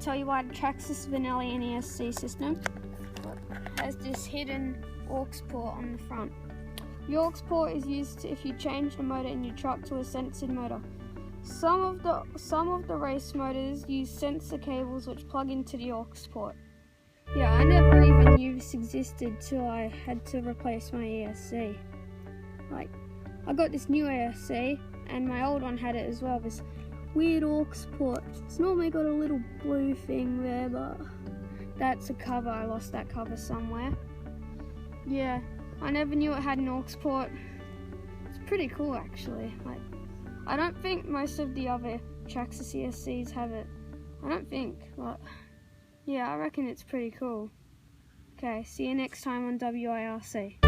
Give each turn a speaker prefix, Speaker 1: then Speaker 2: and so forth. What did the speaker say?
Speaker 1: tell you why the TRX Venilion ESC system has this hidden aux port on the front. The aux port is used if you change the motor in your truck to a sensor motor. Some of the race motors use sensor cables which plug into the aux port. Yeah, I never even knew this existed till I had to replace my ESC. Like, I got this new ESC and my old one had it as well, this weird aux port. It's normally got a little blue thing there, but that's a cover. I lost that cover somewhere. Yeah, I never knew it had an aux port. It's pretty cool actually. Like, I don't think most of the other TRX ESCs have it. I don't think, but yeah, I reckon it's pretty cool. Okay, see you next time on W.A RC.